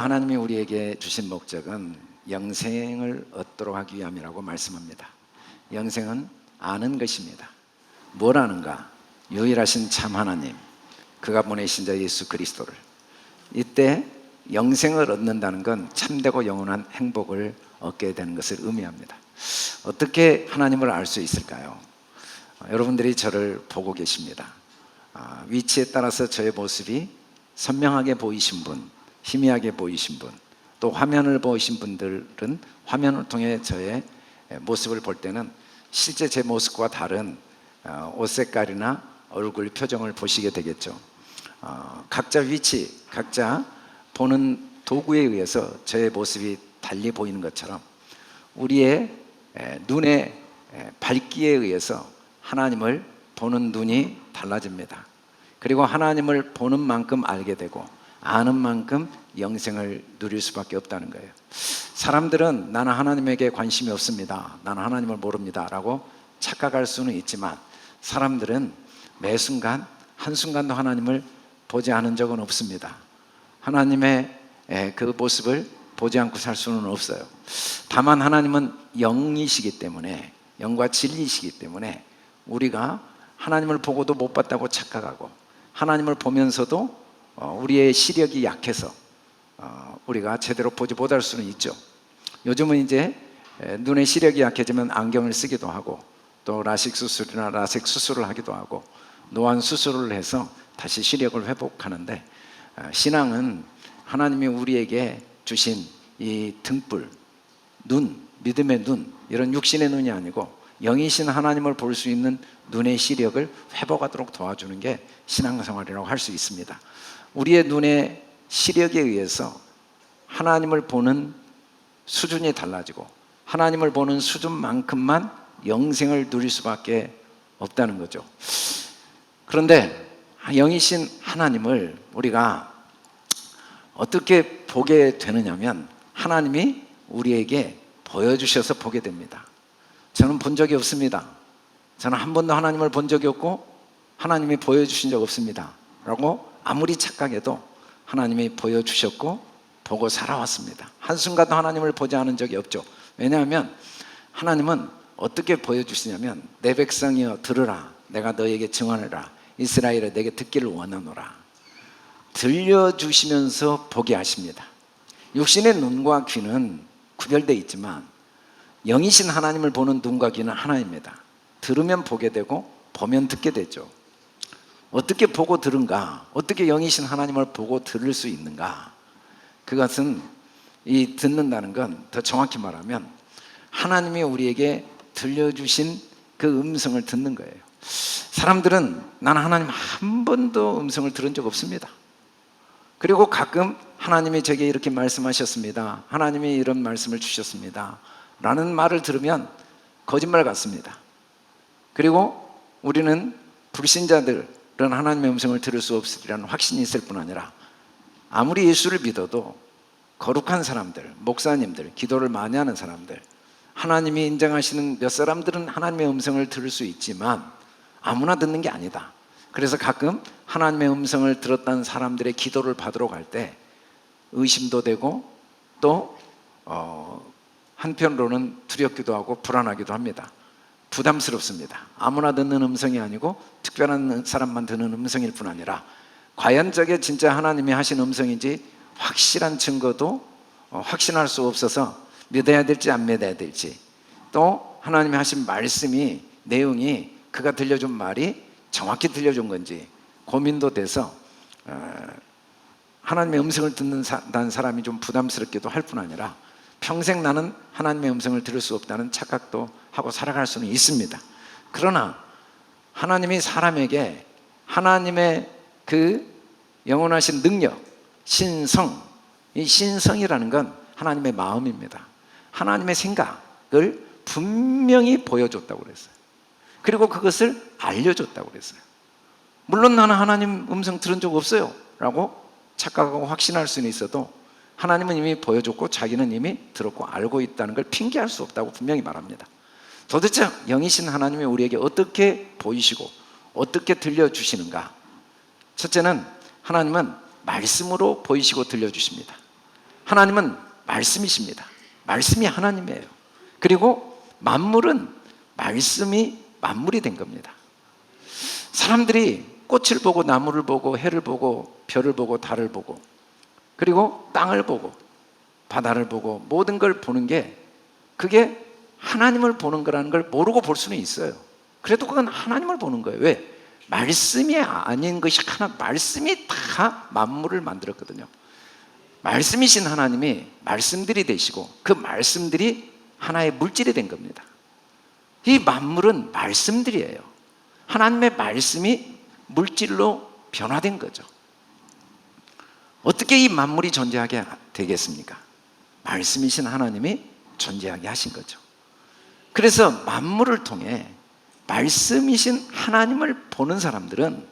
하나님이 우리에게 주신 목적은 영생을 얻도록 하기 위함이라고 말씀합니다. 영생은 아는 것입니다. 뭘 아는가? 유일하신 참 하나님, 그가 보내신 자 예수 그리스도를. 이때 영생을 얻는다는 건 참되고 영원한 행복을 얻게 되는 것을 의미합니다. 어떻게 하나님을 알 수 있을까요? 여러분들이 저를 보고 계십니다. 위치에 따라서 저의 모습이 선명하게 보이신 분, 희미하게 보이신 분, 또 화면을 보이신 분들은 화면을 통해 저의 모습을 볼 때는 실제 제 모습과 다른 옷 색깔이나 얼굴 표정을 보시게 되겠죠. 각자 위치, 각자 보는 도구에 의해서 저의 모습이 달리 보이는 것처럼 우리의 눈의 밝기에 의해서 하나님을 보는 눈이 달라집니다. 그리고 하나님을 보는 만큼 알게 되고 아는 만큼 영생을 누릴 수밖에 없다는 거예요. 사람들은 나는 하나님에게 관심이 없습니다, 나는 하나님을 모릅니다 라고 착각할 수는 있지만, 사람들은 매 순간 한순간도 하나님을 보지 않은 적은 없습니다. 하나님의 그 모습을 보지 않고 살 수는 없어요. 다만 하나님은 영이시기 때문에, 영과 진리이시기 때문에 우리가 하나님을 보고도 못 봤다고 착각하고, 하나님을 보면서도 우리의 시력이 약해서 우리가 제대로 보지 못할 수는 있죠. 요즘은 이제 눈의 시력이 약해지면 안경을 쓰기도 하고, 또 라식 수술이나 라섹 수술을 하기도 하고, 노안 수술을 해서 다시 시력을 회복하는데, 신앙은 하나님이 우리에게 주신 이 등불, 눈, 믿음의 눈, 이런 육신의 눈이 아니고 영이신 하나님을 볼 수 있는 눈의 시력을 회복하도록 도와주는 게 신앙생활이라고 할 수 있습니다. 우리의 눈의 시력에 의해서 하나님을 보는 수준이 달라지고, 하나님을 보는 수준만큼만 영생을 누릴 수밖에 없다는 거죠. 그런데 영이신 하나님을 우리가 어떻게 보게 되느냐면, 하나님이 우리에게 보여주셔서 보게 됩니다. 저는 본 적이 없습니다, 저는 한 번도 하나님을 본 적이 없고 하나님이 보여주신 적 없습니다 라고 아무리 착각해도 하나님이 보여주셨고 보고 살아왔습니다. 한순간도 하나님을 보지 않은 적이 없죠. 왜냐하면 하나님은 어떻게 보여주시냐면, 내 백성이여 들으라, 내가 너에게 증언하라, 이스라엘아 내게 듣기를 원하노라. 들려주시면서 보게 하십니다. 육신의 눈과 귀는 구별되어 있지만 영이신 하나님을 보는 눈과 귀는 하나입니다. 들으면 보게 되고 보면 듣게 되죠. 어떻게 보고 들은가? 어떻게 영이신 하나님을 보고 들을 수 있는가? 그것은, 이 듣는다는 건 더 정확히 말하면 하나님이 우리에게 들려주신 그 음성을 듣는 거예요. 사람들은 나는 하나님 한 번도 음성을 들은 적 없습니다, 그리고 가끔 하나님이 제게 이렇게 말씀하셨습니다, 하나님이 이런 말씀을 주셨습니다 라는 말을 들으면 거짓말 같습니다. 그리고 우리는 불신자들은 하나님의 음성을 들을 수 없으리라는 확신이 있을 뿐 아니라, 아무리 예수를 믿어도 거룩한 사람들, 목사님들, 기도를 많이 하는 사람들, 하나님이 인정하시는 몇 사람들은 하나님의 음성을 들을 수 있지만 아무나 듣는 게 아니다. 그래서 가끔 하나님의 음성을 들었다는 사람들의 기도를 받으러 갈 때 의심도 되고, 또 한편으로는 두렵기도 하고 불안하기도 합니다. 부담스럽습니다. 아무나 듣는 음성이 아니고 특별한 사람만 듣는 음성일 뿐 아니라, 과연 저게 진짜 하나님이 하신 음성인지 확실한 증거도 확신할 수 없어서 믿어야 될지 안 믿어야 될지, 또 하나님이 하신 말씀이, 내용이 그가 들려준 말이 정확히 들려준 건지 고민도 돼서 하나님의 음성을 듣는 사람이 좀 부담스럽기도 할 뿐 아니라, 평생 나는 하나님의 음성을 들을 수 없다는 착각도 하고 살아갈 수는 있습니다. 그러나 하나님이 사람에게 하나님의 그 영원하신 능력, 신성, 이 신성이라는 건 하나님의 마음입니다. 하나님의 생각을 분명히 보여줬다고 그랬어요. 그리고 그것을 알려줬다고 그랬어요. 물론 나는 하나님 음성 들은 적 없어요 라고 착각하고 확신할 수는 있어도, 하나님은 이미 보여줬고 자기는 이미 들었고 알고 있다는 걸 핑계할 수 없다고 분명히 말합니다. 도대체 영이신 하나님이 우리에게 어떻게 보이시고 어떻게 들려주시는가? 첫째는 하나님은 말씀으로 보이시고 들려주십니다. 하나님은 말씀이십니다. 말씀이 하나님이에요. 그리고 만물은 말씀이 만물이 된 겁니다. 사람들이 꽃을 보고 나무를 보고 해를 보고 별을 보고 달을 보고 그리고 땅을 보고 바다를 보고 모든 걸 보는 게 그게 하나님을 보는 거라는 걸 모르고 볼 수는 있어요. 그래도 그건 하나님을 보는 거예요. 왜? 말씀이 아닌 것이 하나, 말씀이 다 만물을 만들었거든요. 말씀이신 하나님이 말씀들이 되시고 그 말씀들이 하나의 물질이 된 겁니다. 이 만물은 말씀들이에요. 하나님의 말씀이 물질로 변화된 거죠. 어떻게 이 만물이 존재하게 되겠습니까? 말씀이신 하나님이 존재하게 하신 거죠. 그래서 만물을 통해 말씀이신 하나님을 보는 사람들은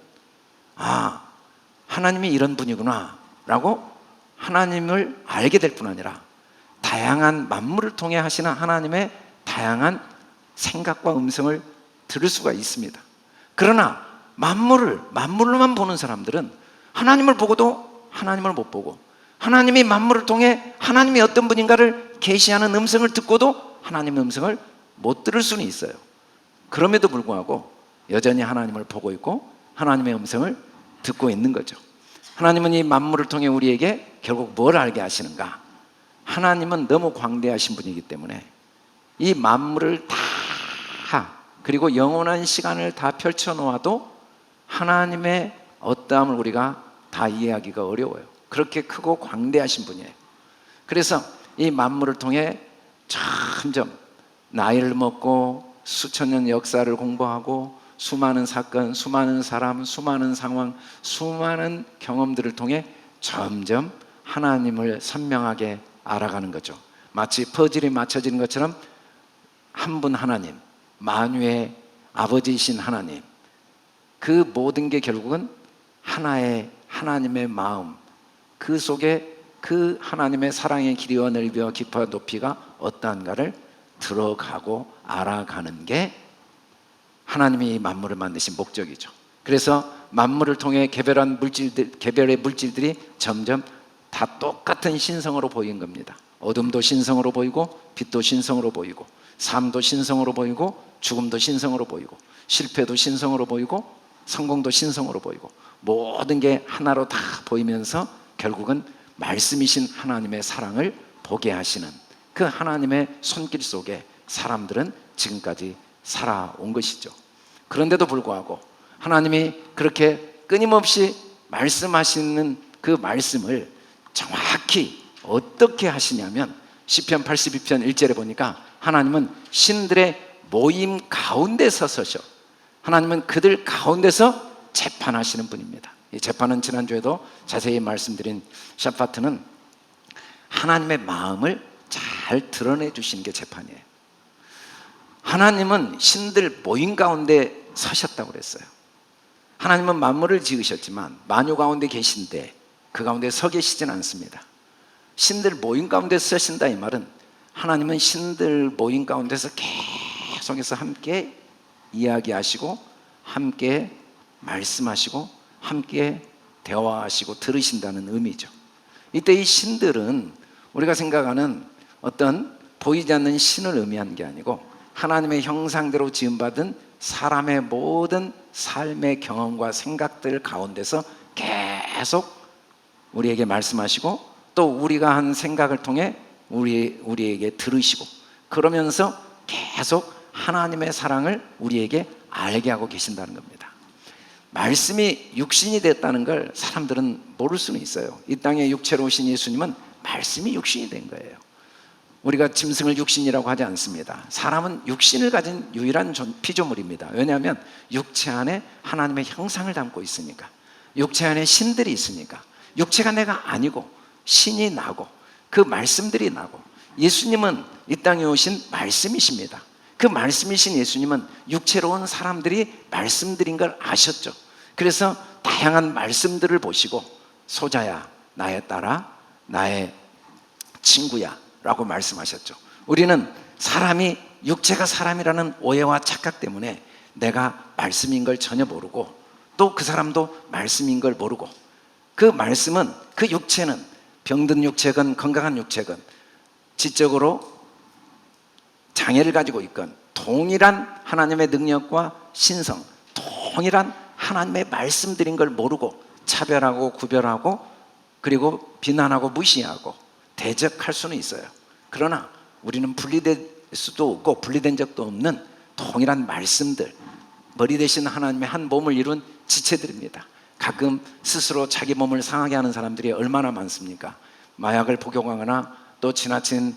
아, 하나님이 이런 분이구나 라고 하나님을 알게 될 뿐 아니라 다양한 만물을 통해 하시는 하나님의 다양한 생각과 음성을 들을 수가 있습니다. 그러나 만물로만 보는 사람들은 하나님을 보고도 하나님을 못 보고 하나님이 만물을 통해 하나님이 어떤 분인가를 계시하는 음성을 듣고도 하나님의 음성을 못 들을 수는 있어요. 그럼에도 불구하고 여전히 하나님을 보고 있고 하나님의 음성을 듣고 있는 거죠. 하나님은 이 만물을 통해 우리에게 결국 뭘 알게 하시는가? 하나님은 너무 광대하신 분이기 때문에 이 만물을 다 그리고 영원한 시간을 다 펼쳐놓아도 하나님의 어떠함을 우리가 다 이해하기가 어려워요. 그렇게 크고 광대하신 분이에요. 그래서 이 만물을 통해 점점 나이를 먹고 수천 년 역사를 공부하고 수많은 사건, 수많은 사람, 수많은 상황, 수많은 경험들을 통해 점점 하나님을 선명하게 알아가는 거죠. 마치 퍼즐이 맞춰지는 것처럼 한 분 하나님, 만유의 아버지이신 하나님, 그 모든 게 결국은 하나의 하나님의 마음, 그 속에 그 하나님의 사랑의 길이와 넓이와 깊이와 높이가 어떠한가를 들어가고 알아가는 게 하나님이 만물을 만드신 목적이죠. 그래서 만물을 통해 개별의 물질들이 점점 다 똑같은 신성으로 보이는 겁니다. 어둠도 신성으로 보이고 빛도 신성으로 보이고 삶도 신성으로 보이고 죽음도 신성으로 보이고 실패도 신성으로 보이고 성공도 신성으로 보이고 모든 게 하나로 다 보이면서 결국은 말씀이신 하나님의 사랑을 보게 하시는 그 하나님의 손길 속에 사람들은 지금까지 살아온 것이죠. 그런데도 불구하고 하나님이 그렇게 끊임없이 말씀하시는 그 말씀을 정확히 어떻게 하시냐면 시편 82편 1절에 보니까 하나님은 신들의 모임 가운데 서서셔 하나님은 그들 가운데서 재판하시는 분입니다. 이 재판은 지난주에도 자세히 말씀드린 샤파트는 하나님의 마음을 잘 드러내 주시는 게 재판이에요. 하나님은 신들 모임 가운데 서셨다고 그랬어요. 하나님은 만물을 지으셨지만 만유 가운데 계신데 그 가운데 서 계시진 않습니다. 신들 모임 가운데 서신다 이 말은 하나님은 신들 모임 가운데서 계속해서 함께 이야기하시고 함께 말씀하시고 함께 대화하시고 들으신다는 의미죠. 이때 이 신들은 우리가 생각하는 어떤 보이지 않는 신을 의미하는 게 아니고 하나님의 형상대로 지음받은 사람의 모든 삶의 경험과 생각들 가운데서 계속 우리에게 말씀하시고 또 우리가 한 생각을 통해 우리에게 들으시고 그러면서 계속 하나님의 사랑을 우리에게 알게 하고 계신다는 겁니다. 말씀이 육신이 됐다는 걸 사람들은 모를 수는 있어요. 이 땅에 육체로 오신 예수님은 말씀이 육신이 된 거예요. 우리가 짐승을 육신이라고 하지 않습니다. 사람은 육신을 가진 유일한 피조물입니다. 왜냐하면 육체 안에 하나님의 형상을 담고 있으니까, 육체 안에 신들이 있으니까. 육체가 내가 아니고 신이 나고 그 말씀들이 나고, 예수님은 이 땅에 오신 말씀이십니다. 그 말씀이신 예수님은 육체로 온 사람들이 말씀들인 걸 아셨죠. 그래서 다양한 말씀들을 보시고 소자야, 나의 딸아, 나의 친구야 라고 말씀하셨죠. 우리는 사람이 육체가 사람이라는 오해와 착각 때문에 내가 말씀인 걸 전혀 모르고 또 그 사람도 말씀인 걸 모르고, 그 말씀은, 그 육체는 병든 육체건 건강한 육체건 지적으로 장애를 가지고 있건 동일한 하나님의 능력과 신성, 동일한 하나님의 말씀드린 걸 모르고 차별하고 구별하고 그리고 비난하고 무시하고 대적할 수는 있어요. 그러나 우리는 분리될 수도 없고 분리된 적도 없는 동일한 말씀들, 머리 대신 하나님의 한 몸을 이룬 지체들입니다. 가끔 스스로 자기 몸을 상하게 하는 사람들이 얼마나 많습니까? 마약을 복용하거나 또 지나친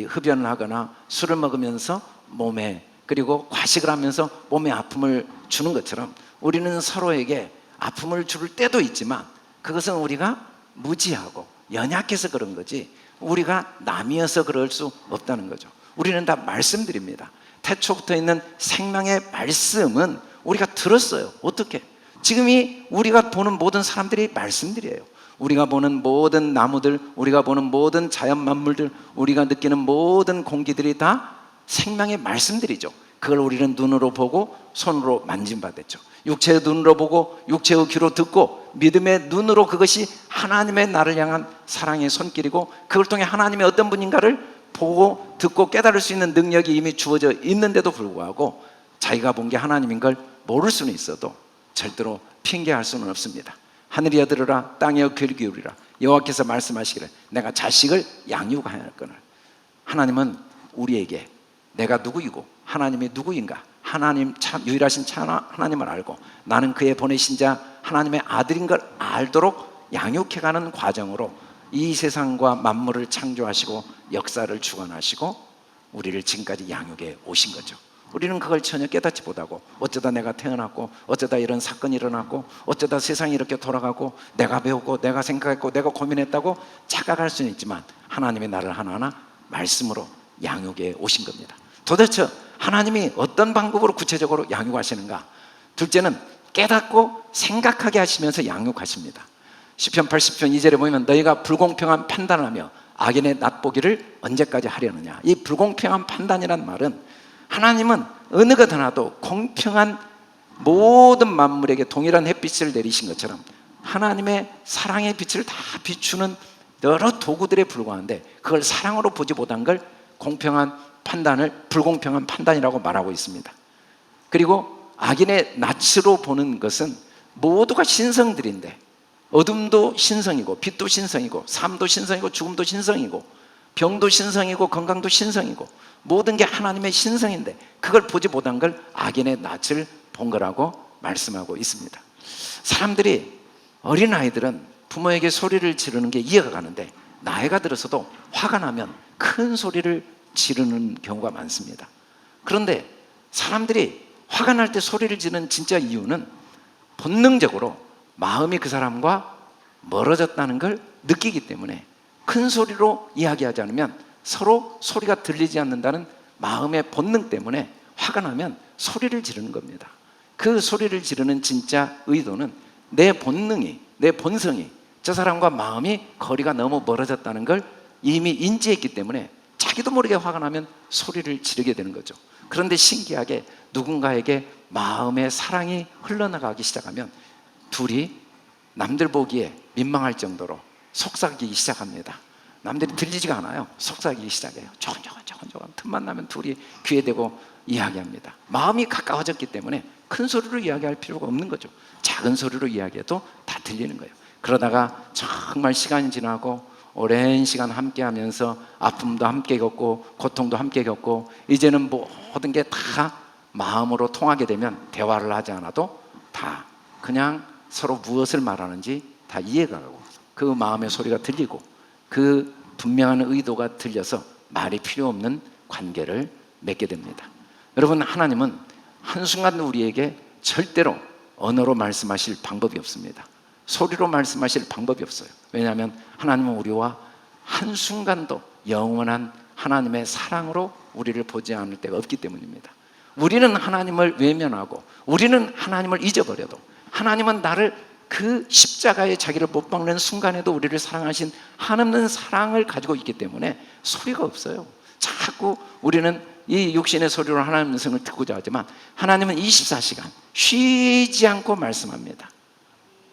흡연을 하거나 술을 먹으면서 몸에 그리고 과식을 하면서 몸에 아픔을 주는 것처럼 우리는 서로에게 아픔을 줄 때도 있지만 그것은 우리가 무지하고 연약해서 그런 거지 우리가 남이어서 그럴 수 없다는 거죠. 우리는 다 말씀드립니다. 태초부터 있는 생명의 말씀은 우리가 들었어요. 어떻게? 지금이 우리가 보는 모든 사람들이 말씀들이에요. 우리가 보는 모든 나무들, 우리가 보는 모든 자연 만물들, 우리가 느끼는 모든 공기들이 다 생명의 말씀들이죠. 그걸 우리는 눈으로 보고 손으로 만짐받았죠. 육체의 눈으로 보고 육체의 귀로 듣고 믿음의 눈으로 그것이 하나님의 나를 향한 사랑의 손길이고 그걸 통해 하나님이 어떤 분인가를 보고 듣고 깨달을 수 있는 능력이 이미 주어져 있는데도 불구하고 자기가 본 게 하나님인 걸 모를 수는 있어도 절대로 핑계할 수는 없습니다. 하늘이여 들으라 땅이여 귀를 기울이라 여호와께서 말씀하시기를 내가 자식을 양육하였거늘. 하나님은 우리에게 내가 누구이고 하나님이 누구인가, 하나님 참 유일하신 참 하나님을 알고 나는 그의 보내신 자 하나님의 아들인 걸 알도록 양육해가는 과정으로 이 세상과 만물을 창조하시고 역사를 주관하시고 우리를 지금까지 양육해 오신 거죠. 우리는 그걸 전혀 깨닫지 못하고 어쩌다 내가 태어났고 어쩌다 이런 사건이 일어났고 어쩌다 세상이 이렇게 돌아가고 내가 배우고 내가 생각했고 내가 고민했다고 착각할 수는 있지만 하나님이 나를 하나하나 말씀으로 양육해 오신 겁니다. 도대체 하나님이 어떤 방법으로 구체적으로 양육하시는가? 둘째는 깨닫고 생각하게 하시면서 양육하십니다. 시편 80편 2절에 보면 너희가 불공평한 판단을 하며 악인의 낫보기를 언제까지 하려느냐. 이 불공평한 판단이란 말은 하나님은 어느 것 하나도 공평한 모든 만물에게 동일한 햇빛을 내리신 것처럼 하나님의 사랑의 빛을 다 비추는 여러 도구들에 불과한데 그걸 사랑으로 보지 못한 걸 공평한 판단을 불공평한 판단이라고 말하고 있습니다. 그리고 악인의 낯으로 보는 것은 모두가 신성들인데 어둠도 신성이고 빛도 신성이고 삶도 신성이고 죽음도 신성이고 병도 신성이고 건강도 신성이고 모든 게 하나님의 신성인데 그걸 보지 못한 걸 악인의 낯을 본 거라고 말씀하고 있습니다. 사람들이 어린아이들은 부모에게 소리를 지르는 게 이해가 가는데 나이가 들어서도 화가 나면 큰 소리를 지르는 경우가 많습니다. 그런데 사람들이 화가 날 때 소리를 지르는 진짜 이유는 본능적으로 마음이 그 사람과 멀어졌다는 걸 느끼기 때문에 큰 소리로 이야기하지 않으면 서로 소리가 들리지 않는다는 마음의 본능 때문에 화가 나면 소리를 지르는 겁니다. 그 소리를 지르는 진짜 의도는 내 본능이, 내 본성이 저 사람과 마음이 거리가 너무 멀어졌다는 걸 이미 인지했기 때문에 자기도 모르게 화가 나면 소리를 지르게 되는 거죠. 그런데 신기하게 누군가에게 마음의 사랑이 흘러나가기 시작하면 둘이 남들 보기에 민망할 정도로 속삭이기 시작합니다. 남들이 들리지가 않아요. 속삭이기 시작해요. 조곤조곤 틈만 나면 둘이 귀에 대고 이야기합니다. 마음이 가까워졌기 때문에 큰 소리로 이야기할 필요가 없는 거죠. 작은 소리로 이야기해도 다 들리는 거예요. 그러다가 정말 시간이 지나고 오랜 시간 함께 하면서 아픔도 함께 겪고 고통도 함께 겪고 이제는 모든 게 다 마음으로 통하게 되면 대화를 하지 않아도 다 그냥 서로 무엇을 말하는지 다 이해가 가고 그 마음의 소리가 들리고 그 분명한 의도가 들려서 말이 필요 없는 관계를 맺게 됩니다. 여러분, 하나님은 한순간도 우리에게 절대로 언어로 말씀하실 방법이 없습니다. 소리로 말씀하실 방법이 없어요. 왜냐하면 하나님은 우리와 한순간도 영원한 하나님의 사랑으로 우리를 보지 않을 때가 없기 때문입니다. 우리는 하나님을 외면하고 우리는 하나님을 잊어버려도 하나님은 나를 그 십자가에 자기를 못 박는 순간에도 우리를 사랑하신 한없는 사랑을 가지고 있기 때문에 소리가 없어요. 자꾸 우리는 이 육신의 소리로 하나님의 음성을 듣고자 하지만 하나님은 24시간 쉬지 않고 말씀합니다.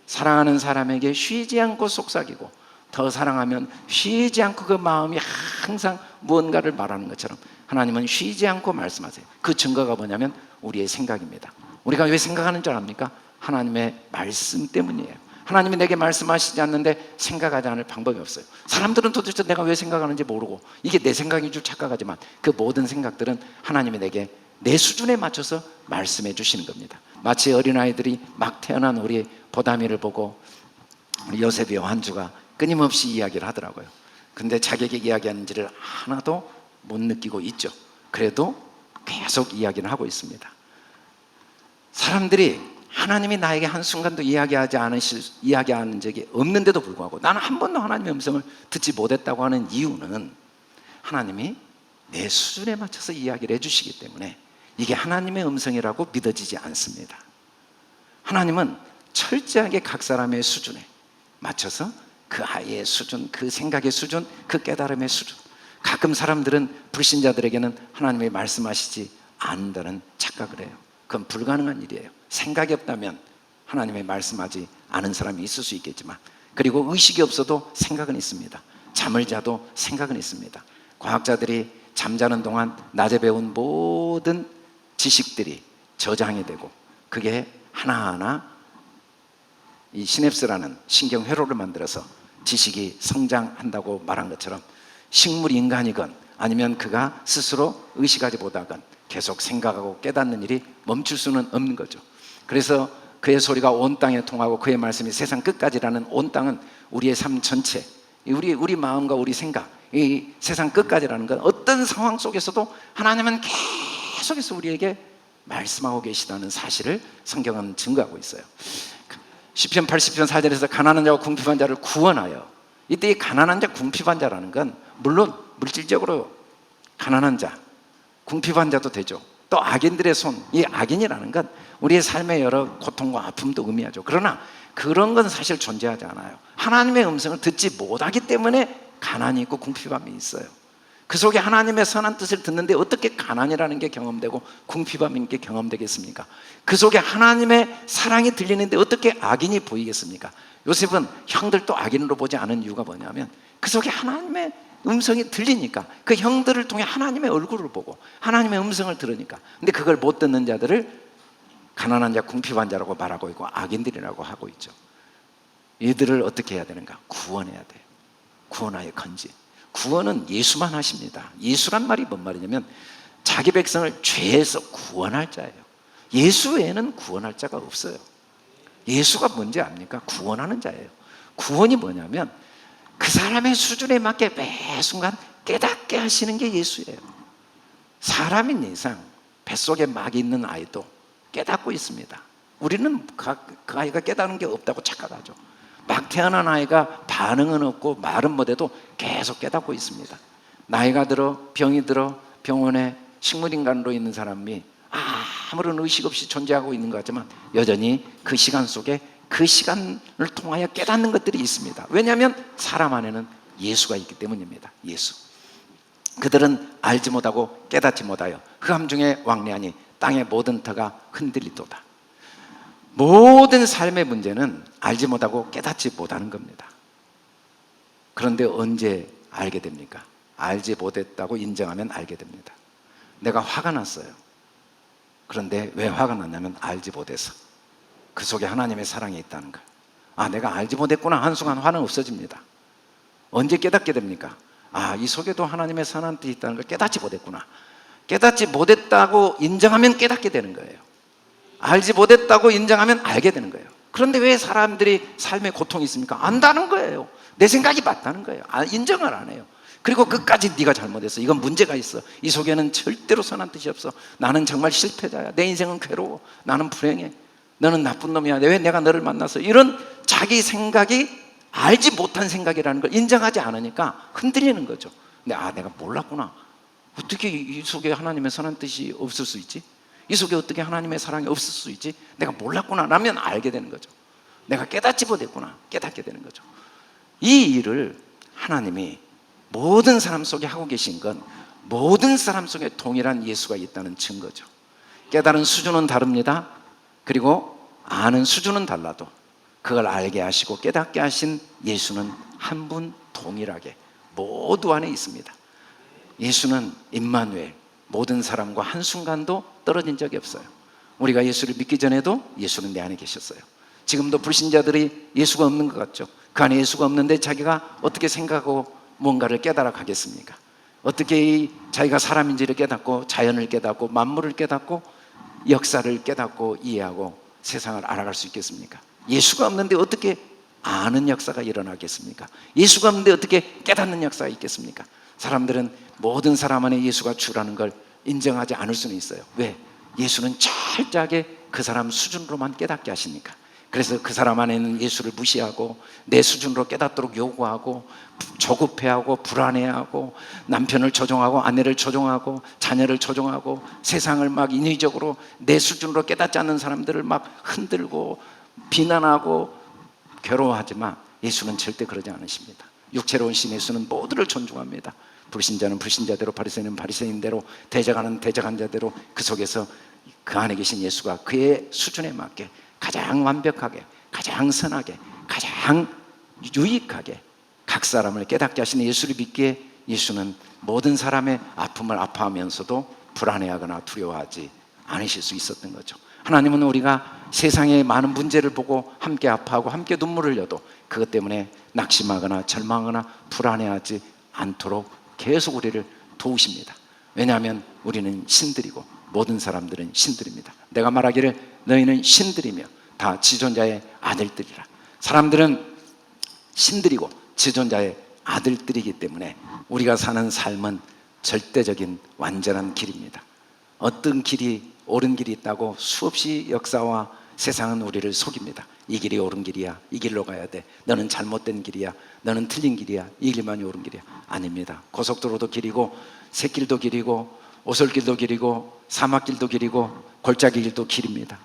사랑하는 사람에게 쉬지 않고 속삭이고 더 사랑하면 쉬지 않고 그 마음이 항상 무언가를 말하는 것처럼 하나님은 쉬지 않고 말씀하세요. 그 증거가 뭐냐면 우리의 생각입니다. 우리가 왜 생각하는 줄 압니까? 하나님의 말씀 때문이에요. 하나님이 내게 말씀하시지 않는데 생각하지 않을 방법이 없어요. 사람들은 도대체 내가 왜 생각하는지 모르고 이게 내 생각인 줄 착각하지만 그 모든 생각들은 하나님이 내게 내 수준에 맞춰서 말씀해 주시는 겁니다. 마치 어린아이들이 막 태어난 우리 보담이를 보고 요셉이 요한주가 끊임없이 이야기를 하더라고요. 근데 자기에게 이야기하는지를 하나도 못 느끼고 있죠. 그래도 계속 이야기를 하고 있습니다. 사람들이 하나님이 나에게 한순간도 이야기하는 적이 없는데도 불구하고 나는 한 번도 하나님의 음성을 듣지 못했다고 하는 이유는 하나님이 내 수준에 맞춰서 이야기를 해주시기 때문에 이게 하나님의 음성이라고 믿어지지 않습니다. 하나님은 철저하게 각 사람의 수준에 맞춰서 그 아이의 수준, 그 생각의 수준, 그 깨달음의 수준. 가끔 사람들은 불신자들에게는 하나님이 말씀하시지 않는다는 착각을 해요. 그건 불가능한 일이에요. 생각이 없다면 하나님이 말씀하지 않은 사람이 있을 수 있겠지만, 그리고 의식이 없어도 생각은 있습니다. 잠을 자도 생각은 있습니다. 과학자들이 잠자는 동안 낮에 배운 모든 지식들이 저장이 되고 그게 하나하나 이 시냅스라는 신경회로를 만들어서 지식이 성장한다고 말한 것처럼 식물 인간이건 아니면 그가 스스로 의식하지 못하건 계속 생각하고 깨닫는 일이 멈출 수는 없는 거죠. 그래서 그의 소리가 온 땅에 통하고 그의 말씀이 세상 끝까지라는 온 땅은 우리의 삶 전체, 우리 마음과 우리 생각, 이 세상 끝까지라는 건 어떤 상황 속에서도 하나님은 계속해서 우리에게 말씀하고 계시다는 사실을 성경은 증거하고 있어요. 시편 80편 4절에서 가난한 자와 궁핍한 자를 구원하여, 이때 이 가난한 자, 궁핍한 자라는 건 물론 물질적으로 가난한 자, 궁핍한 자도 되죠. 또 악인들의 손, 이 악인이라는 건 우리의 삶의 여러 고통과 아픔도 의미하죠. 그러나 그런 건 사실 존재하지 않아요. 하나님의 음성을 듣지 못하기 때문에 가난이 있고 궁핍함이 있어요. 그 속에 하나님의 선한 뜻을 듣는데 어떻게 가난이라는 게 경험되고 궁핍함인 게 경험되겠습니까? 그 속에 하나님의 사랑이 들리는데 어떻게 악인이 보이겠습니까? 요셉은 형들도 악인으로 보지 않은 이유가 뭐냐면 그 속에 하나님의 음성이 들리니까, 그 형들을 통해 하나님의 얼굴을 보고 하나님의 음성을 들으니까. 근데 그걸 못 듣는 자들을 가난한 자, 궁핍한 자라고 말하고 있고 악인들이라고 하고 있죠. 이들을 어떻게 해야 되는가? 구원해야 돼요. 구원하여 건지. 구원은 예수만 하십니다. 예수란 말이 뭔 말이냐면 자기 백성을 죄에서 구원할 자예요. 예수 외에는 구원할 자가 없어요. 예수가 뭔지 압니까? 구원하는 자예요. 구원이 뭐냐면 그 사람의 수준에 맞게 매 순간 깨닫게 하시는 게 예수예요. 사람인 이상 뱃속에 막 있는 아이도 깨닫고 있습니다. 우리는 그 아이가 깨닫는 게 없다고 착각하죠. 막 태어난 아이가 반응은 없고 말은 못해도 계속 깨닫고 있습니다. 나이가 들어 병이 들어 병원에 식물인간으로 있는 사람이 아무런 의식 없이 존재하고 있는 것 같지만 여전히 그 시간 속에 그 시간을 통하여 깨닫는 것들이 있습니다. 왜냐하면 사람 안에는 예수가 있기 때문입니다. 예수. 그들은 알지 못하고 깨닫지 못하여 흑암 중에 왕래하니 땅의 모든 터가 흔들리도다. 모든 삶의 문제는 알지 못하고 깨닫지 못하는 겁니다. 그런데 언제 알게 됩니까? 알지 못했다고 인정하면 알게 됩니다. 내가 화가 났어요. 그런데 왜 화가 났냐면 알지 못해서. 그 속에 하나님의 사랑이 있다는 거예요. 내가 알지 못했구나. 한순간 화는 없어집니다. 언제 깨닫게 됩니까? 이 속에도 하나님의 선한 뜻이 있다는 걸 깨닫지 못했구나. 깨닫지 못했다고 인정하면 깨닫게 되는 거예요. 알지 못했다고 인정하면 알게 되는 거예요. 그런데 왜 사람들이 삶에 고통이 있습니까? 안다는 거예요. 내 생각이 맞다는 거예요. 인정을 안 해요. 그리고 끝까지 네가 잘못했어. 이건 문제가 있어. 이 속에는 절대로 선한 뜻이 없어. 나는 정말 실패자야. 내 인생은 괴로워. 나는 불행해. 너는 나쁜 놈이야. 왜 내가 너를 만났어? 이런 자기 생각이 알지 못한 생각이라는 걸 인정하지 않으니까 흔들리는 거죠. 근데 내가 몰랐구나. 어떻게 이 속에 하나님의 선한 뜻이 없을 수 있지? 이 속에 어떻게 하나님의 사랑이 없을 수 있지? 내가 몰랐구나 라면 알게 되는 거죠. 내가 깨닫지 못했구나 깨닫게 되는 거죠. 이 일을 하나님이 모든 사람 속에 하고 계신 건 모든 사람 속에 동일한 예수가 있다는 증거죠. 깨달은 수준은 다릅니다. 그리고 아는 수준은 달라도 그걸 알게 하시고 깨닫게 하신 예수는 한 분 동일하게 모두 안에 있습니다. 예수는 임마누엘, 모든 사람과 한순간도 떨어진 적이 없어요. 우리가 예수를 믿기 전에도 예수는 내 안에 계셨어요. 지금도 불신자들이 예수가 없는 것 같죠. 그 안에 예수가 없는데 자기가 어떻게 생각하고 뭔가를 깨달아 가겠습니까? 어떻게 자기가 사람인지를 깨닫고 자연을 깨닫고 만물을 깨닫고 역사를 깨닫고 이해하고 세상을 알아갈 수 있겠습니까? 예수가 없는데 어떻게 아는 역사가 일어나겠습니까? 예수가 없는데 어떻게 깨닫는 역사가 있겠습니까? 사람들은 모든 사람 안에 예수가 주라는 걸 인정하지 않을 수는 있어요. 왜? 예수는 철저하게 그 사람 수준으로만 깨닫게 하시니까. 그래서 그 사람 안에는 예수를 무시하고 내 수준으로 깨닫도록 요구하고 조급해하고 불안해하고 남편을 조종하고 아내를 조종하고 자녀를 조종하고 세상을 막 인위적으로 내 수준으로 깨닫지 않는 사람들을 막 흔들고 비난하고 괴로워하지만 예수는 절대 그러지 않으십니다. 육체로 오신 예수는 모두를 존중합니다. 불신자는 불신자대로, 바리새인은 바리새인대로, 대적하는 대적한자대로 그 속에서 그 안에 계신 예수가 그의 수준에 맞게 가장 완벽하게, 가장 선하게, 가장 유익하게 각 사람을 깨닫게 하시는 예수를 믿기에 예수는 모든 사람의 아픔을 아파하면서도 불안해하거나 두려워하지 않으실 수 있었던 거죠. 하나님은 우리가 세상의 많은 문제를 보고 함께 아파하고 함께 눈물을 흘려도 그것 때문에 낙심하거나 절망하거나 불안해하지 않도록 계속 우리를 도우십니다. 왜냐하면 우리는 신들이고 모든 사람들은 신들입니다. 내가 말하기를 너희는 신들이며 다 지존자의 아들들이라. 사람들은 신들이고 지존자의 아들들이기 때문에 우리가 사는 삶은 절대적인 완전한 길입니다. 어떤 길이 옳은 길이 있다고 수없이 역사와 세상은 우리를 속입니다. 이 길이 옳은 길이야, 이 길로 가야 돼, 너는 잘못된 길이야, 너는 틀린 길이야, 이 길만이 옳은 길이야. 아닙니다. 고속도로도 길이고 샛길도 길이고 오솔길도 길이고 사막길도 길이고 골짜기길도 길입니다.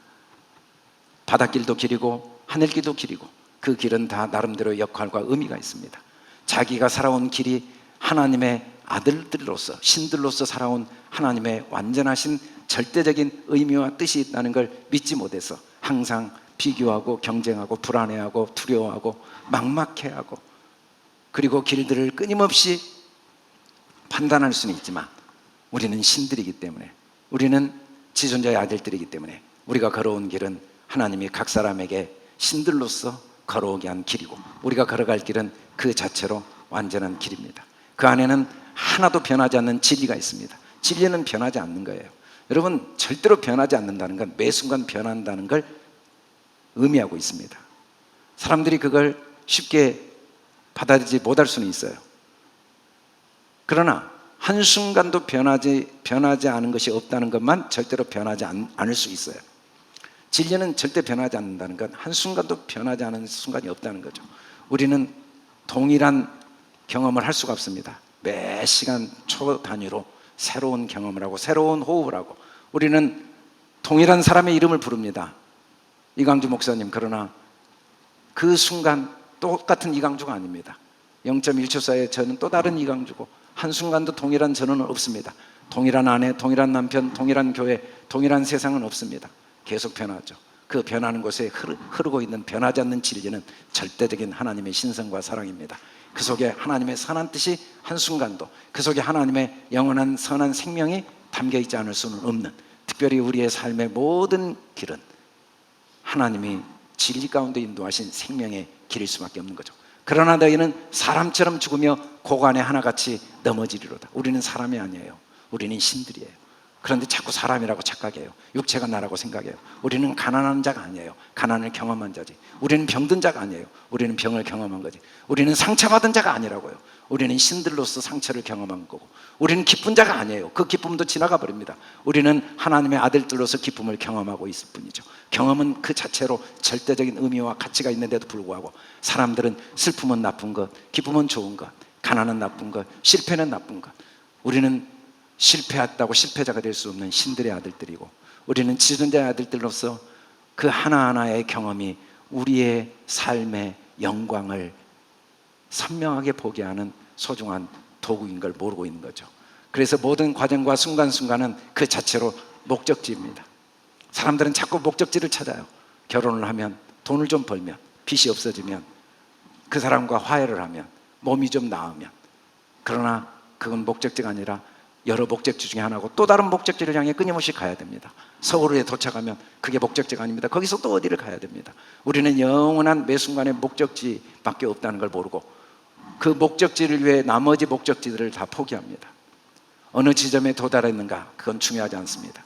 바닷길도 길이고 하늘길도 길이고 그 길은 다 나름대로 역할과 의미가 있습니다. 자기가 살아온 길이 하나님의 아들들로서 신들로서 살아온 하나님의 완전하신 절대적인 의미와 뜻이 있다는 걸 믿지 못해서 항상 비교하고 경쟁하고 불안해하고 두려워하고 막막해하고 그리고 길들을 끊임없이 판단할 수는 있지만 우리는 신들이기 때문에 우리는 지존자의 아들들이기 때문에 우리가 걸어온 길은 하나님이 각 사람에게 신들로서 걸어오게 한 길이고 우리가 걸어갈 길은 그 자체로 완전한 길입니다. 그 안에는 하나도 변하지 않는 진리가 있습니다. 진리는 변하지 않는 거예요. 여러분, 절대로 변하지 않는다는 건 매 순간 변한다는 걸 의미하고 있습니다. 사람들이 그걸 쉽게 받아들이지 못할 수는 있어요. 그러나 한순간도 변하지 않은 것이 없다는 것만 절대로 변하지 않을 수 있어요. 진리는 절대 변하지 않는다는 건 한순간도 변하지 않은 순간이 없다는 거죠. 우리는 동일한 경험을 할 수가 없습니다. 매 시간 초 단위로 새로운 경험을 하고 새로운 호흡을 하고 우리는 동일한 사람의 이름을 부릅니다. 이강주 목사님. 그러나 그 순간 똑같은 이강주가 아닙니다. 0.1초 사이에 저는 또 다른 이강주고 한순간도 동일한 저는 없습니다. 동일한 아내, 동일한 남편, 동일한 교회, 동일한 세상은 없습니다. 계속 변하죠. 그 변하는 곳에 흐르고 있는 변하지 않는 진리는 절대적인 하나님의 신성과 사랑입니다. 그 속에 하나님의 선한 뜻이 한순간도 그 속에 하나님의 영원한 선한 생명이 담겨있지 않을 수는 없는, 특별히 우리의 삶의 모든 길은 하나님이 진리 가운데 인도하신 생명의 길일 수밖에 없는 거죠. 그러나 너희는 사람처럼 죽으며 고관에 하나같이 넘어지리로다. 우리는 사람이 아니에요. 우리는 신들이에요. 그런데 자꾸 사람이라고 착각해요. 육체가 나라고 생각해요. 우리는 가난한 자가 아니에요. 가난을 경험한 자지. 우리는 병든 자가 아니에요. 우리는 병을 경험한 거지. 우리는 상처받은 자가 아니라고요. 우리는 신들로서 상처를 경험한 거고, 우리는 기쁜 자가 아니에요. 그 기쁨도 지나가 버립니다. 우리는 하나님의 아들들로서 기쁨을 경험하고 있을 뿐이죠. 경험은 그 자체로 절대적인 의미와 가치가 있는데도 불구하고 사람들은 슬픔은 나쁜 것, 기쁨은 좋은 것, 가난은 나쁜 것, 실패는 나쁜 것. 우리는 실패했다고 실패자가 될 수 없는 신들의 아들들이고 우리는 지존자의 아들들로서 그 하나하나의 경험이 우리의 삶의 영광을 선명하게 보게 하는 소중한 도구인 걸 모르고 있는 거죠. 그래서 모든 과정과 순간순간은 그 자체로 목적지입니다. 사람들은 자꾸 목적지를 찾아요. 결혼을 하면, 돈을 좀 벌면, 빚이 없어지면, 그 사람과 화해를 하면, 몸이 좀 나으면. 그러나 그건 목적지가 아니라 여러 목적지 중에 하나고 또 다른 목적지를 향해 끊임없이 가야 됩니다. 서울에 도착하면 그게 목적지가 아닙니다. 거기서 또 어디를 가야 됩니다. 우리는 영원한 매 순간의 목적지밖에 없다는 걸 모르고 그 목적지를 위해 나머지 목적지들을 다 포기합니다. 어느 지점에 도달했는가 그건 중요하지 않습니다.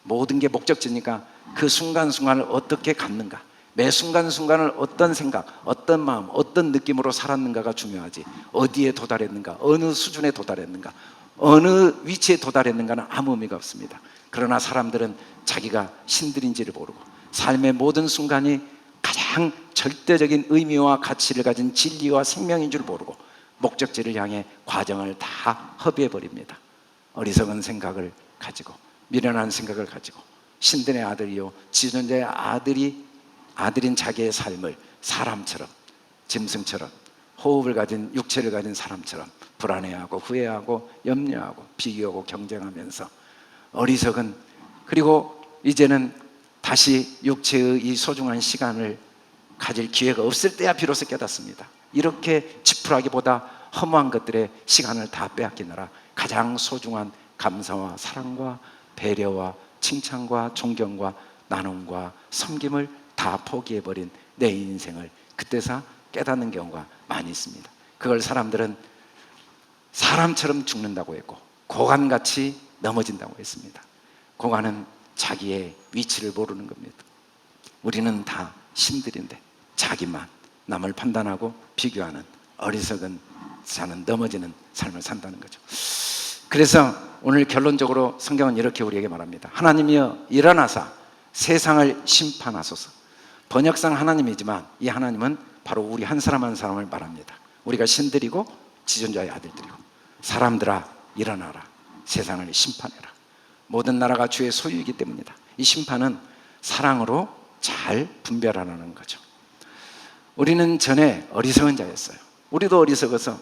모든 게 목적지니까 그 순간순간을 어떻게 갖는가, 매 순간순간을 어떤 생각, 어떤 마음, 어떤 느낌으로 살았는가가 중요하지, 어디에 도달했는가, 어느 수준에 도달했는가, 어느 위치에 도달했는가는 아무 의미가 없습니다. 그러나 사람들은 자기가 신들인지를 모르고 삶의 모든 순간이 가장 절대적인 의미와 가치를 가진 진리와 생명인 줄 모르고 목적지를 향해 과정을 다 허비해버립니다. 어리석은 생각을 가지고, 미련한 생각을 가지고 신들의 아들이요 지존자의 아들인 자기의 삶을 사람처럼, 짐승처럼, 호흡을 가진 육체를 가진 사람처럼 불안해하고 후회하고 염려하고 비교하고 경쟁하면서 어리석은, 그리고 이제는 다시 육체의 이 소중한 시간을 가질 기회가 없을 때야 비로소 깨닫습니다. 이렇게 지푸라기보다 허무한 것들의 시간을 다 빼앗기느라 가장 소중한 감사와 사랑과 배려와 칭찬과 존경과 나눔과 섬김을 다 포기해버린 내 인생을 그때서 깨닫는 경우가 많이 있습니다. 그걸 사람들은 사람처럼 죽는다고 했고 고관같이 넘어진다고 했습니다. 고관은 자기의 위치를 모르는 겁니다. 우리는 다 신들인데 자기만 남을 판단하고 비교하는 어리석은 사는, 넘어지는 삶을 산다는 거죠. 그래서 오늘 결론적으로 성경은 이렇게 우리에게 말합니다. 하나님이여 일어나사 세상을 심판하소서. 번역상 하나님이지만 이 하나님은 바로 우리 한 사람 한 사람을 말합니다. 우리가 신들이고 지존자의 아들들이고, 사람들아 일어나라, 세상을 심판해라. 모든 나라가 주의 소유이기 때문이다. 이 심판은 사랑으로 잘 분별하라는 거죠. 우리는 전에 어리석은 자였어요. 우리도 어리석어서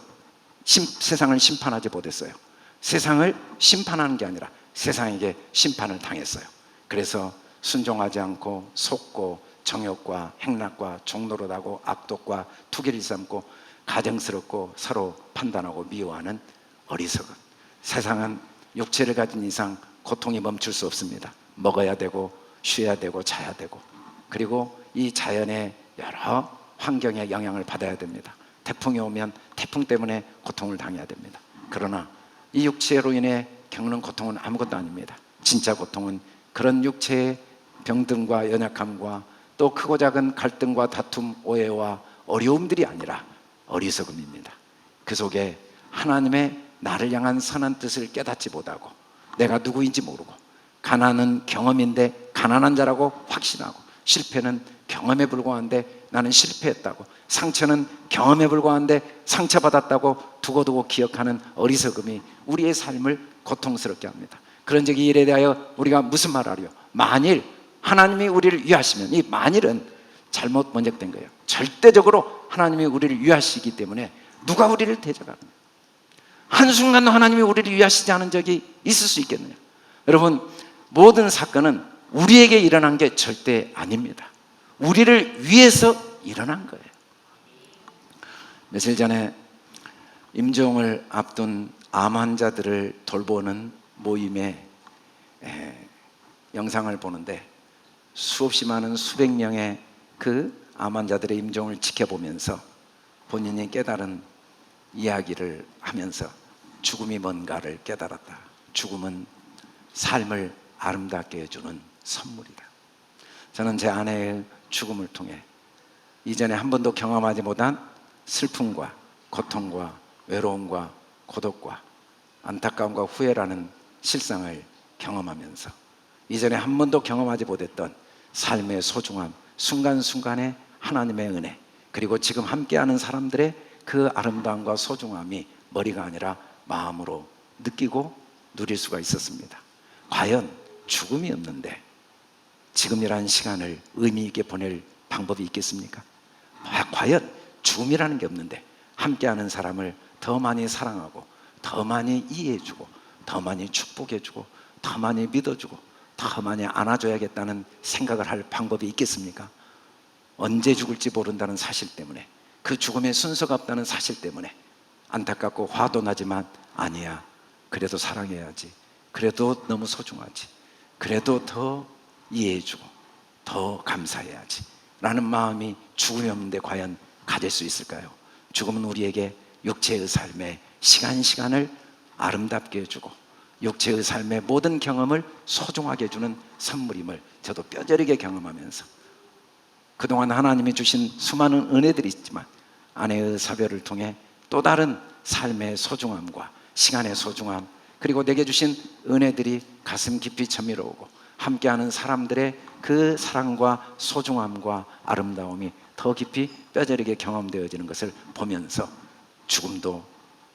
세상을 심판하지 못했어요. 세상을 심판하는 게 아니라 세상에게 심판을 당했어요. 그래서 순종하지 않고 속고 정욕과 행락과 종노릇하고 악독과 투기를 삼고 가정스럽고 서로 판단하고 미워하는 어리석은. 세상은 육체를 가진 이상 고통이 멈출 수 없습니다. 먹어야 되고 쉬어야 되고 자야 되고, 그리고 이 자연의 여러 환경에 영향을 받아야 됩니다. 태풍이 오면 태풍 때문에 고통을 당해야 됩니다. 그러나 이 육체로 인해 겪는 고통은 아무것도 아닙니다. 진짜 고통은 그런 육체의 병든과 연약함과 또 크고 작은 갈등과 다툼, 오해와 어려움들이 아니라 어리석음입니다. 그 속에 하나님의 나를 향한 선한 뜻을 깨닫지 못하고 내가 누구인지 모르고, 가난은 경험인데 가난한 자라고 확신하고, 실패는 경험에 불과한데 나는 실패했다고, 상처는 경험에 불과한데 상처받았다고 두고두고 기억하는 어리석음이 우리의 삶을 고통스럽게 합니다. 그런 적이 일에 대하여 우리가 무슨 말을 하려? 만일 하나님이 우리를 위하시면, 이 만일은 잘못 번역된 거예요. 절대적으로 하나님이 우리를 위하시기 때문에 누가 우리를 대적하느냐? 한순간도 하나님이 우리를 위하시지 않은 적이 있을 수 있겠느냐? 여러분, 모든 사건은 우리에게 일어난 게 절대 아닙니다. 우리를 위해서 일어난 거예요. 며칠 전에 임종을 앞둔 암 환자들을 돌보는 모임에 영상을 보는데 수없이 많은 수백 명의 그 암 환자들의 임종을 지켜보면서 본인이 깨달은 이야기를 하면서 죽음이 뭔가를 깨달았다. 죽음은 삶을 아름답게 해주는 선물이다. 저는 제 아내의 죽음을 통해 이전에 한 번도 경험하지 못한 슬픔과 고통과 외로움과 고독과 안타까움과 후회라는 실상을 경험하면서 이전에 한 번도 경험하지 못했던 삶의 소중함, 순간순간의 하나님의 은혜, 그리고 지금 함께하는 사람들의 그 아름다움과 소중함이 머리가 아니라 마음으로 느끼고 누릴 수가 있었습니다. 과연 죽음이 없는데 지금이라는 시간을 의미 있게 보낼 방법이 있겠습니까? 과연 죽음이라는 게 없는데 함께하는 사람을 더 많이 사랑하고 더 많이 이해해주고 더 많이 축복해주고 더 많이 믿어주고 더 많이 안아줘야겠다는 생각을 할 방법이 있겠습니까? 언제 죽을지 모른다는 사실 때문에 그 죽음에 순서가 없다는 사실 때문에 안타깝고 화도 나지만 아니야, 그래도 사랑해야지, 그래도 너무 소중하지, 그래도 더 이해해주고 더 감사해야지 라는 마음이 죽음이 없는데 과연 가질 수 있을까요? 죽음은 우리에게 육체의 삶의 시간을 아름답게 해주고 육체의 삶의 모든 경험을 소중하게 해주는 선물임을 저도 뼈저리게 경험하면서 그동안 하나님이 주신 수많은 은혜들이 있지만 아내의 사별을 통해 또 다른 삶의 소중함과 시간의 소중함, 그리고 내게 주신 은혜들이 가슴 깊이 쳐밀어오고 함께하는 사람들의 그 사랑과 소중함과 아름다움이 더 깊이 뼈저리게 경험되어지는 것을 보면서 죽음도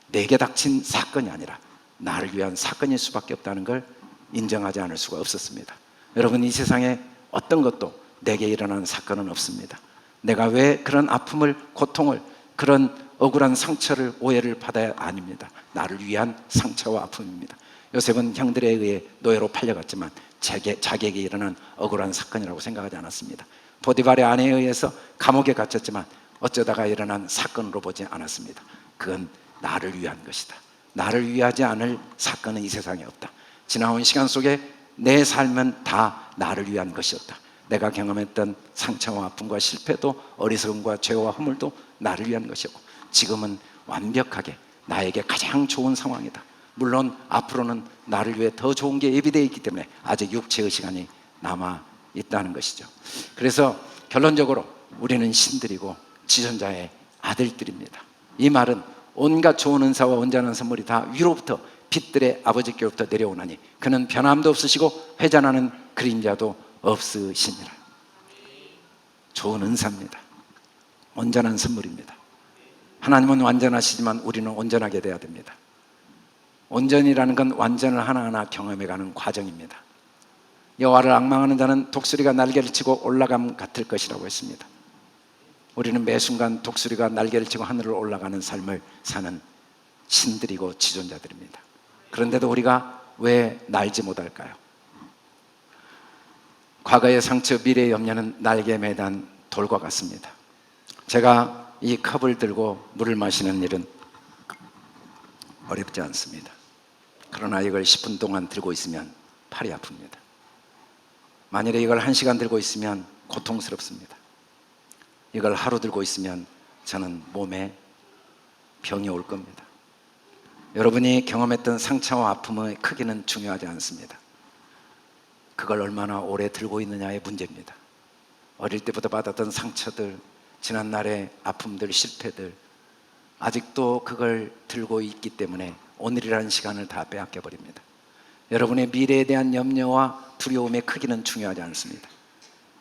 내게 닥친 사건이 아니라 나를 위한 사건일 수밖에 없다는 걸 인정하지 않을 수가 없었습니다. 여러분, 이 세상에 어떤 것도 내게 일어난 사건은 없습니다. 내가 왜 그런 아픔을, 고통을, 그런 억울한 상처를, 오해를 받아야 아닙니다. 나를 위한 상처와 아픔입니다. 요셉은 형들에 의해 노예로 팔려갔지만 자기에게 일어난 억울한 사건이라고 생각하지 않았습니다. 보디발의 아내에 의해서 감옥에 갇혔지만 어쩌다가 일어난 사건으로 보지 않았습니다. 그건 나를 위한 것이다. 나를 위하지 않을 사건은 이 세상에 없다. 지나온 시간 속에 내 삶은 다 나를 위한 것이었다. 내가 경험했던 상처와 아픔과 실패도 어리석음과 죄와 허물도 나를 위한 것이었고 지금은 완벽하게 나에게 가장 좋은 상황이다. 물론 앞으로는 나를 위해 더 좋은 게 예비되어 있기 때문에 아직 육체의 시간이 남아 있다는 것이죠. 그래서 결론적으로 우리는 신들이고 지존자의 아들들입니다. 이 말은 온갖 좋은 은사와 온전한 선물이 다 위로부터 빛들의 아버지께로부터 내려오나니 그는 변함도 없으시고 회전하는 그림자도 없으시니라. 좋은 은사입니다. 온전한 선물입니다. 하나님은 완전하시지만 우리는 온전하게 돼야 됩니다. 온전이라는 건 완전을 하나하나 경험해가는 과정입니다. 여호와를 앙망하는 자는 독수리가 날개를 치고 올라감 같을 것이라고 했습니다. 우리는 매 순간 독수리가 날개를 치고 하늘을 올라가는 삶을 사는 신들이고 지존자들입니다. 그런데도 우리가 왜 날지 못할까요? 과거의 상처, 미래의 염려는 날개에 매단 돌과 같습니다. 제가 이 컵을 들고 물을 마시는 일은 어렵지 않습니다. 그러나 이걸 10분 동안 들고 있으면 팔이 아픕니다. 만일에 이걸 1시간 들고 있으면 고통스럽습니다. 이걸 하루 들고 있으면 저는 몸에 병이 올 겁니다. 여러분이 경험했던 상처와 아픔의 크기는 중요하지 않습니다. 그걸 얼마나 오래 들고 있느냐의 문제입니다. 어릴 때부터 받았던 상처들, 지난날의 아픔들, 실패들, 아직도 그걸 들고 있기 때문에 오늘이라는 시간을 다 빼앗겨 버립니다. 여러분의 미래에 대한 염려와 두려움의 크기는 중요하지 않습니다.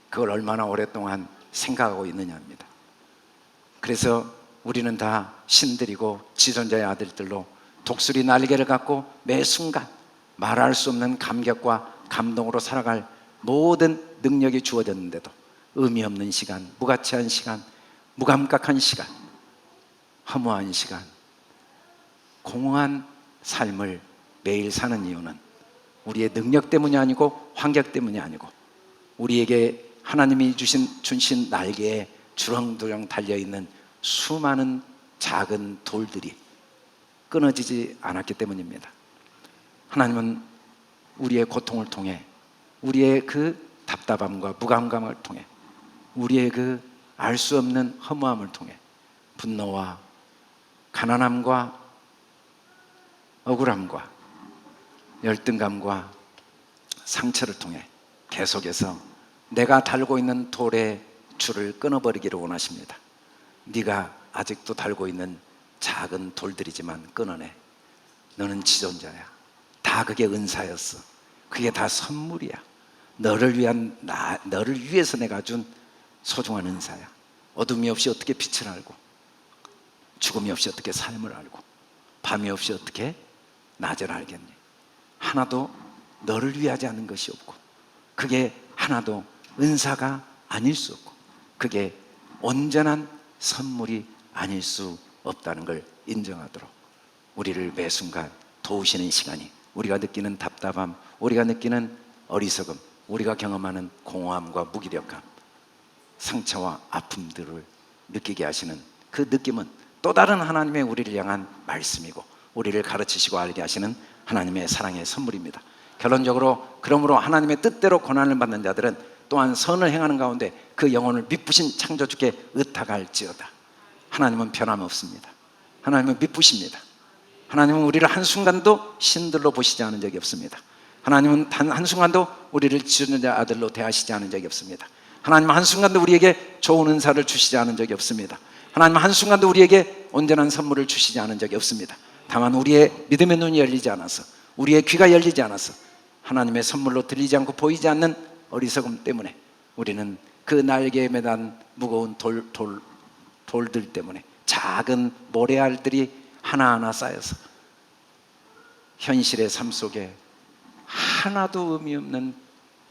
그걸 얼마나 오랫동안 생각하고 있느냐입니다. 그래서 우리는 다 신들이고 지존자의 아들들로 독수리 날개를 갖고 매 순간 말할 수 없는 감격과 감동으로 살아갈 모든 능력이 주어졌는데도 의미 없는 시간, 무가치한 시간, 무감각한 시간, 허무한 시간, 공허한 삶을 매일 사는 이유는 우리의 능력 때문이 아니고 환경 때문이 아니고 우리에게 하나님이 주신 날개에 주렁주렁 달려있는 수많은 작은 돌들이 끊어지지 않았기 때문입니다. 하나님은 우리의 고통을 통해, 우리의 그 답답함과 무감감을 통해, 우리의 그 알 수 없는 허무함을 통해 분노와 가난함과 억울함과 열등감과 상처를 통해 계속해서 내가 달고 있는 돌의 줄을 끊어버리기를 원하십니다. 네가 아직도 달고 있는 작은 돌들이지만 끊어내. 너는 지존자야. 다 그게 은사였어. 그게 다 선물이야. 너를 위해서 내가 준 소중한 은사야. 어둠이 없이 어떻게 빛을 알고, 죽음이 없이 어떻게 삶을 알고, 밤이 없이 어떻게 낮을 알겠니? 하나도 너를 위하지 않는 것이 없고, 그게 하나도 은사가 아닐 수 없고, 그게 온전한 선물이 아닐 수 없다는 걸 인정하도록 우리를 매 순간 도우시는 시간이, 우리가 느끼는 답답함, 우리가 느끼는 어리석음, 우리가 경험하는 공허함과 무기력함, 상처와 아픔들을 느끼게 하시는 그 느낌은 또 다른 하나님의 우리를 향한 말씀이고 우리를 가르치시고 알게 하시는 하나님의 사랑의 선물입니다. 결론적으로 그러므로 하나님의 뜻대로 고난을 받는 자들은 또한 선을 행하는 가운데 그 영혼을 미쁘신 창조주께 의탁할지어다. 하나님은 변함없습니다. 하나님은 미쁘십니다. 하나님은 우리를 한순간도 신들로 보시지 않은 적이 없습니다. 하나님은 단 한순간도 우리를 지존자 아들로 대하시지 않은 적이 없습니다. 하나님은 한순간도 우리에게 좋은 은사를 주시지 않은 적이 없습니다. 하나님은 한순간도 우리에게 온전한 선물을 주시지 않은 적이 없습니다. 다만 우리의 믿음의 눈이 열리지 않아서, 우리의 귀가 열리지 않아서 하나님의 선물로 들리지 않고 보이지 않는 어리석음 때문에 우리는 그 날개에 매단 무거운 돌들 때문에, 작은 모래알들이 하나하나 쌓여서 현실의 삶 속에 하나도 의미 없는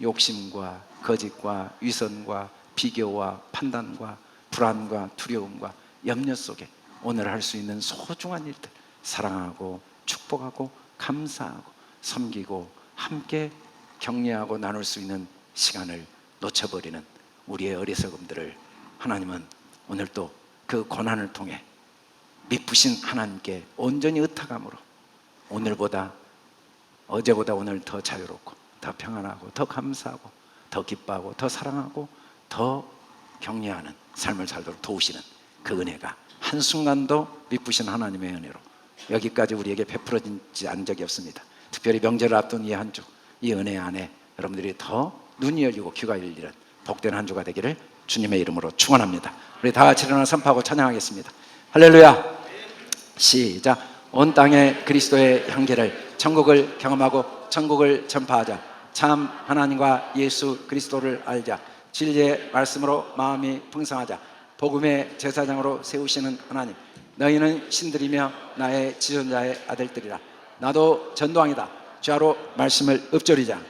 욕심과 거짓과 위선과 비교와 판단과 불안과 두려움과 염려 속에 오늘 할 수 있는 소중한 일들, 사랑하고 축복하고 감사하고 섬기고 함께 격려하고 나눌 수 있는 시간을 놓쳐버리는 우리의 어리석음들을 하나님은 오늘 또 그 고난을 통해 미쁘신 하나님께 온전히 의탁함으로 오늘보다, 어제보다 오늘 더 자유롭고 더 평안하고 더 감사하고 더 기뻐하고 더 사랑하고 더 격려하는 삶을 살도록 도우시는 그 은혜가 한순간도 미쁘신 하나님의 은혜로 여기까지 우리에게 베풀어지지 않은 적이 없습니다. 특별히 명절을 앞둔 이 한 주, 이 은혜 안에 여러분들이 더 눈이 열리고 귀가 열리는 복된 한 주가 되기를 주님의 이름으로 축원합니다. 우리 다 같이 일어나 선포하고 찬양하겠습니다. 할렐루야. 시작. 온 땅에 그리스도의 향기를, 천국을 경험하고 천국을 전파하자. 참 하나님과 예수 그리스도를 알자. 진리의 말씀으로 마음이 풍성하자. 복음의 제사장으로 세우시는 하나님, 너희는 신들이며 나의 지존자의 아들들이라. 나도 전도왕이다. 주야로 말씀을 읊조리자.